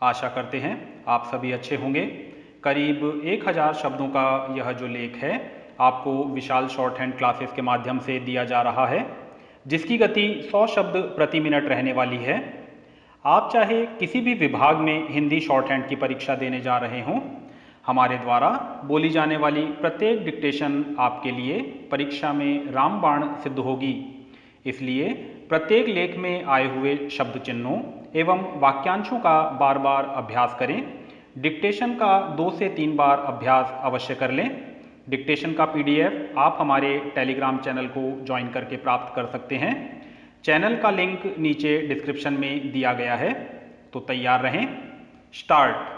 आशा करते हैं आप सभी अच्छे होंगे। करीब 1000 शब्दों का यह जो लेख है आपको विशाल शॉर्ट हैंड क्लासेस के माध्यम से दिया जा रहा है, जिसकी गति 100 शब्द प्रति मिनट रहने वाली है। आप चाहे किसी भी विभाग में हिंदी शॉर्ट हैंड की परीक्षा देने जा रहे हों, हमारे द्वारा बोली जाने वाली प्रत्येक डिक्टेशन आपके लिए परीक्षा में रामबाण सिद्ध होगी। इसलिए प्रत्येक लेख में आए हुए शब्द चिन्हों एवं वाक्यांशों का बार बार अभ्यास करें। डिक्टेशन का 2 से 3 बार अभ्यास अवश्य कर लें। डिक्टेशन का पीडीएफ आप हमारे टेलीग्राम चैनल को ज्वाइन करके प्राप्त कर सकते हैं। चैनल का लिंक नीचे डिस्क्रिप्शन में दिया गया है। तो तैयार रहें। स्टार्ट।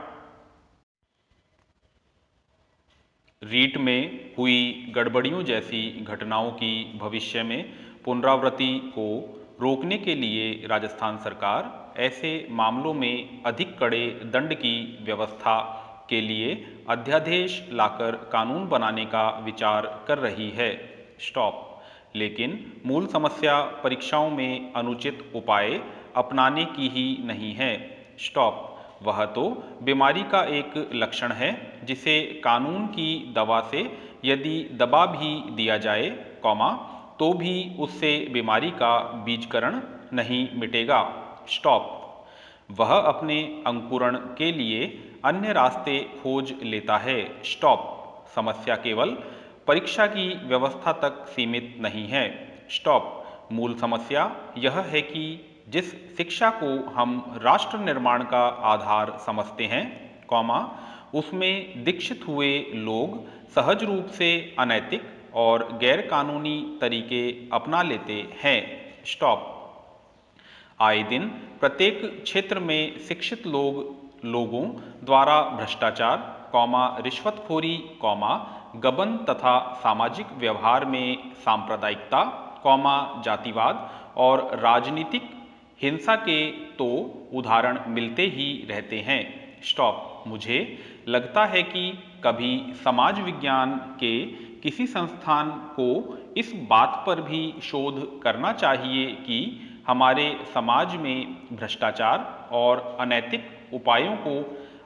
रीट में हुई गड़बड़ियों जैसी घटनाओं की भविष्य में पुनरावृत्ति को रोकने के लिए राजस्थान सरकार ऐसे मामलों में अधिक कड़े दंड की व्यवस्था के लिए अध्यादेश लाकर कानून बनाने का विचार कर रही है। स्टॉप। लेकिन मूल समस्या परीक्षाओं में अनुचित उपाय अपनाने की ही नहीं है। स्टॉप। वह तो बीमारी का एक लक्षण है जिसे कानून की दवा से यदि दबा भी दिया जाए, तो भी उससे बीमारी का बीजकरण नहीं मिटेगा। स्टॉप। वह अपने अंकुरण के लिए अन्य रास्ते खोज लेता है। स्टॉप। समस्या केवल परीक्षा की व्यवस्था तक सीमित नहीं है। स्टॉप। मूल समस्या यह है कि जिस शिक्षा को हम राष्ट्र निर्माण का आधार समझते हैं, उसमें दीक्षित हुए लोग सहज रूप से अनैतिक और गैर कानूनी तरीके अपना लेते हैं। स्टॉप। आए दिन प्रत्येक क्षेत्र में शिक्षित लोगों द्वारा भ्रष्टाचार, रिश्वतखोरी, गबन तथा सामाजिक व्यवहार में सांप्रदायिकता, जातिवाद और राजनीतिक हिंसा के तो उदाहरण मिलते ही रहते हैं। स्टॉप। मुझे लगता है कि कभी समाज विज्ञान के किसी संस्थान को इस बात पर भी शोध करना चाहिए कि हमारे समाज में भ्रष्टाचार और अनैतिक उपायों को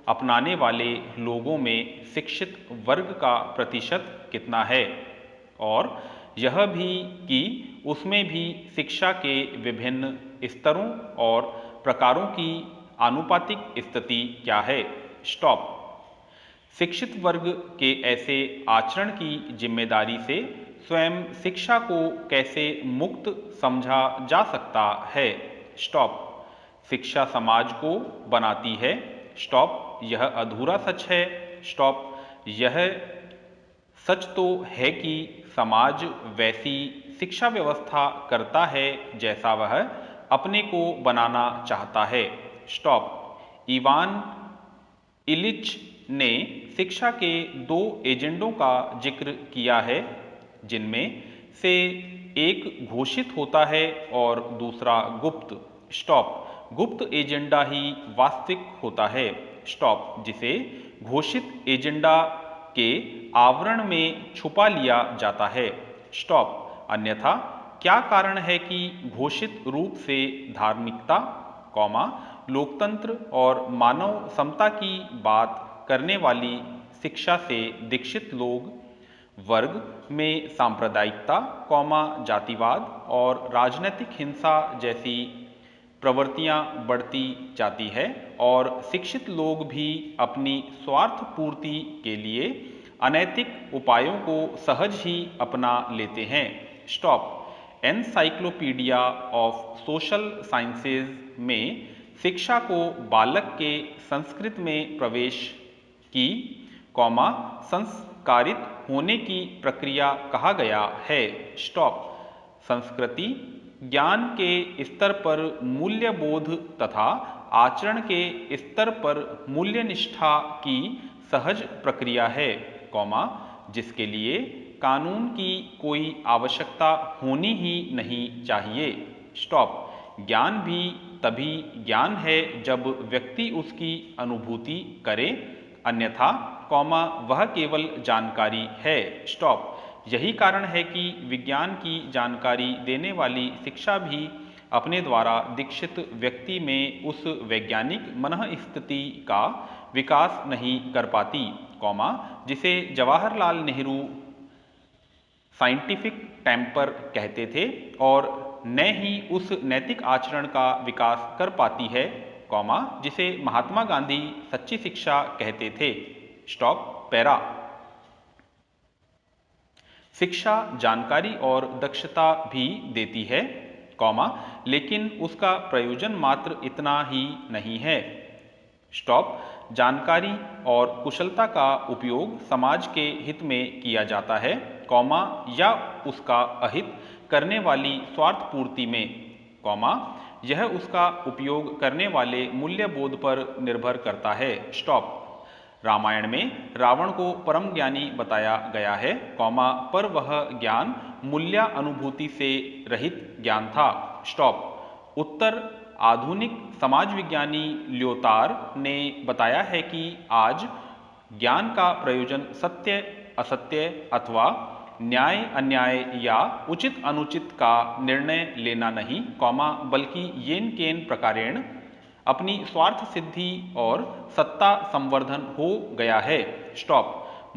अपनाने वाले लोगों में शिक्षित वर्ग का प्रतिशत कितना है, और यह भी कि उसमें भी शिक्षा के विभिन्न स्तरों और प्रकारों की आनुपातिक स्थिति क्या है। स्टॉप। शिक्षित वर्ग के ऐसे आचरण की जिम्मेदारी से स्वयं शिक्षा को कैसे मुक्त समझा जा सकता है। स्टॉप। शिक्षा समाज को बनाती है। स्टॉप। यह अधूरा सच है। स्टॉप। यह सच तो है कि समाज वैसी शिक्षा व्यवस्था करता है जैसा वह अपने को बनाना चाहता है। स्टॉप। इवान इलिच ने शिक्षा के 2 एजेंडों का जिक्र किया है, जिनमें से एक घोषित होता है और दूसरा गुप्त। स्टॉप। गुप्त एजेंडा ही वास्तविक होता है। स्टॉप। जिसे घोषित एजेंडा के आवरण में छुपा लिया जाता है। स्टॉप। अन्यथा क्या कारण है कि घोषित रूप से धार्मिकता, लोकतंत्र और मानव समता की बात करने वाली शिक्षा से दीक्षित लोग वर्ग में सांप्रदायिकता, जातिवाद और राजनीतिक हिंसा जैसी प्रवृत्तियां बढ़ती जाती है, और शिक्षित लोग भी अपनी स्वार्थ पूर्ति के लिए अनैतिक उपायों को सहज ही अपना लेते हैं। Stop. Encyclopedia of social sciences में शिक्षा को बालक के संस्कृत में प्रवेश की, संस्कारित होने की प्रक्रिया कहा गया है। स्टॉप। संस्कृति ज्ञान के स्तर पर मूल्यबोध तथा आचरण के स्तर पर मूल्यनिष्ठा की सहज प्रक्रिया है, जिसके लिए कानून की कोई आवश्यकता होनी ही नहीं चाहिए। स्टॉप। ज्ञान भी तभी ज्ञान है जब व्यक्ति उसकी अनुभूति करे, अन्यथा वह केवल जानकारी है। स्टॉप। यही कारण है कि विज्ञान की जानकारी देने वाली शिक्षा भी अपने द्वारा दीक्षित व्यक्ति में उस वैज्ञानिक मनःस्थिति का विकास नहीं कर पाती, जिसे जवाहरलाल नेहरू साइंटिफिक टेम्पर कहते थे, और न ही उस नैतिक आचरण का विकास कर पाती है, जिसे महात्मा गांधी सच्ची शिक्षा कहते थे। Stop para. शिक्षा जानकारी और दक्षता भी देती है, लेकिन उसका प्रयोजन मात्र इतना ही नहीं है। स्टॉप। जानकारी और कुशलता का उपयोग समाज के हित में किया जाता है, या उसका अहित करने वाली स्वार्थ पूर्ति में, यह उसका उपयोग करने वाले मूल्य बोध पर निर्भर करता है। स्टॉप। रामायण में रावण को परम ज्ञानी बताया गया है, पर वह ज्ञान मूल्यानुभूति से रहित ज्ञान था। स्टॉप। उत्तर। आधुनिक समाज विज्ञानी ल्योतार ने बताया है कि आज ज्ञान का प्रयोजन सत्य असत्य अथवा न्याय अन्याय या उचित अनुचित का निर्णय लेना नहीं, बल्कि येन केन प्रकारेण अपनी स्वार्थ सिद्धि और सत्ता संवर्धन हो गया है। स्टॉप।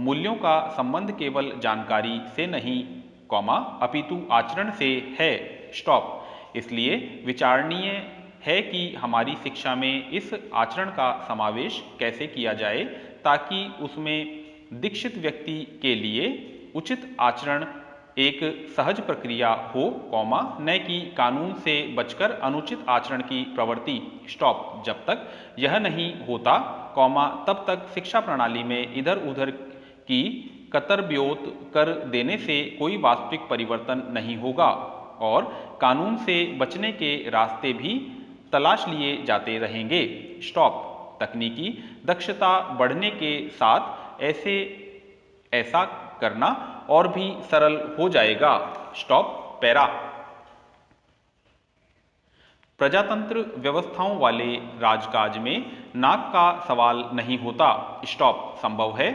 मूल्यों का संबंध केवल जानकारी से नहीं, अपितु आचरण से है। स्टॉप। इसलिए विचारणीय है कि हमारी शिक्षा में इस आचरण का समावेश कैसे किया जाए, ताकि उसमें दीक्षित व्यक्ति के लिए उचित आचरण एक सहज प्रक्रिया हो, न कि कानून से बचकर अनुचित आचरण की प्रवृत्ति। स्टॉप। जब तक यह नहीं होता, तब तक शिक्षा प्रणाली में इधर उधर की कतरब्योत कर देने से कोई वास्तविक परिवर्तन नहीं होगा, और कानून से बचने के रास्ते भी तलाश लिए जाते रहेंगे। स्टॉप। तकनीकी दक्षता बढ़ने के साथ ऐसा करना और भी सरल हो जाएगा। Stop para. प्रजातंत्र व्यवस्थाओं वाले राजकाज में नाक का सवाल नहीं होता। स्टॉप। संभव है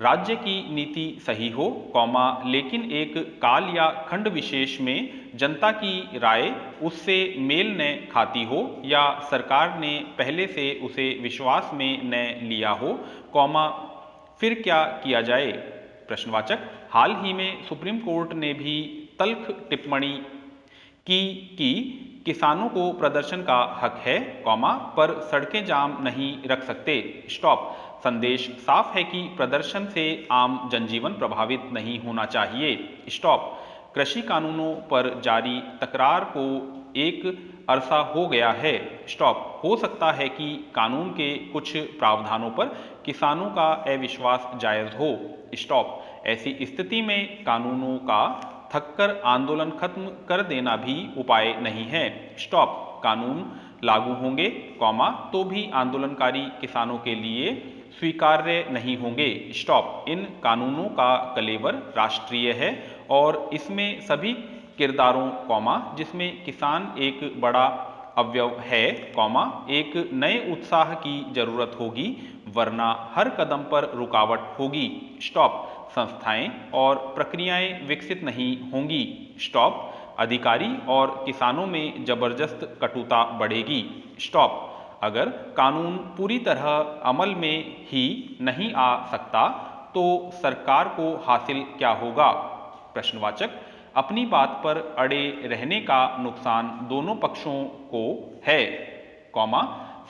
राज्य की नीति सही हो, लेकिन एक काल या खंड विशेष में जनता की राय उससे मेल न खाती हो, या सरकार ने पहले से उसे विश्वास में न लिया हो, फिर क्या किया जाए। प्रश्नवाचक। हाल ही में सुप्रीम कोर्ट ने भी तल्ख टिप्पणी की किसानों को प्रदर्शन का हक है, पर सड़कें जाम नहीं रख सकते। स्टॉप। संदेश साफ है कि प्रदर्शन से आम जनजीवन प्रभावित नहीं होना चाहिए। स्टॉप। कृषि कानूनों पर जारी तकरार को एक अरसा हो गया है। स्टॉप। हो सकता है कि कानून के कुछ प्रावधानों पर किसानों का अविश्वास जायज हो। स्टॉप। ऐसी स्थिति में कानूनों का थककर आंदोलन खत्म कर देना भी उपाय नहीं है। स्टॉप। कानून लागू होंगे, तो भी आंदोलनकारी किसानों के लिए स्वीकार्य नहीं होंगे। स्टॉप। इन कानूनों का कलेवर राष्ट्रीय है, और इसमें सभी किरदारों, जिसमें किसान एक बड़ा अवयव है, एक नए उत्साह की जरूरत होगी, वरना हर कदम पर रुकावट होगी। स्टॉप। संस्थाएं और प्रक्रियाएं विकसित नहीं होंगी। स्टॉप। अधिकारी और किसानों में जबरदस्त कटुता बढ़ेगी। स्टॉप। अगर कानून पूरी तरह अमल में ही नहीं आ सकता, तो सरकार को हासिल क्या होगा। प्रश्नवाचक। अपनी बात पर अड़े रहने का नुकसान दोनों पक्षों को है,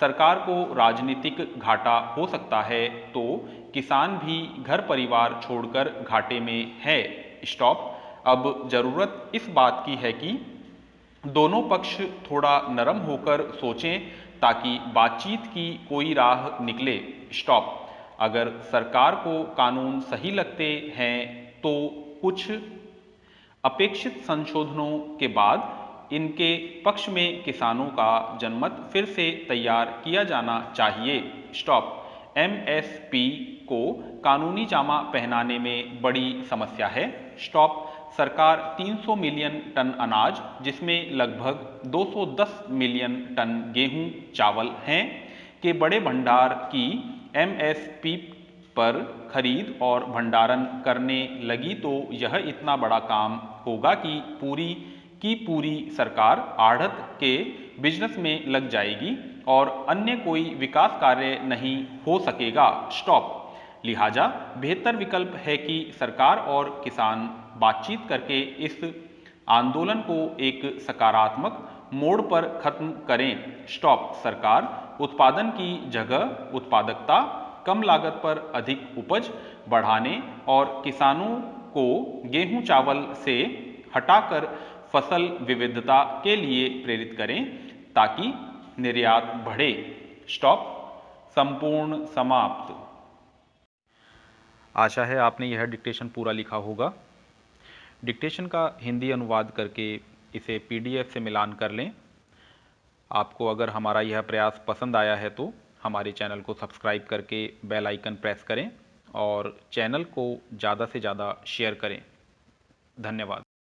सरकार को राजनीतिक घाटा हो सकता है, तो किसान भी घर परिवार छोड़कर घाटे में है। स्टॉप। अब जरूरत इस बात की है कि दोनों पक्ष थोड़ा नरम होकर सोचें, ताकि बातचीत की कोई राह निकले। स्टॉप। अगर सरकार को कानून सही लगते हैं, तो कुछ अपेक्षित संशोधनों के बाद इनके पक्ष में किसानों का जनमत फिर से तैयार किया जाना चाहिए। स्टॉप। एमएसपी को कानूनी जामा पहनाने में बड़ी समस्या है। स्टॉप। सरकार 300 मिलियन टन अनाज, जिसमें लगभग 210 मिलियन टन गेहूं चावल हैं, के बड़े भंडार की एमएसपी पर खरीद और भंडारण करने लगी, तो यह इतना बड़ा काम होगा कि पूरी कि पूरी सरकार आढ़त के बिजनेस में लग जाएगी और अन्य कोई विकास कार्य नहीं हो सकेगा। स्टॉप। लिहाजा बेहतर विकल्प है कि सरकार और किसान बातचीत करके इस आंदोलन को एक सकारात्मक मोड़ पर खत्म करें। स्टॉप। सरकार उत्पादन की जगह उत्पादकता, कम लागत पर अधिक उपज बढ़ाने और किसानों को गेहूं चावल से हटाकर फसल विविधता के लिए प्रेरित करें ताकि निर्यात बढ़े। स्टॉप। संपूर्ण समाप्त। आशा है आपने यह डिक्टेशन पूरा लिखा होगा। डिक्टेशन का हिंदी अनुवाद करके इसे PDF से मिलान कर लें। आपको अगर हमारा यह प्रयास पसंद आया है तो हमारे चैनल को सब्सक्राइब करके बेल आइकन प्रेस करें और चैनल को ज़्यादा से ज़्यादा शेयर करें। धन्यवाद।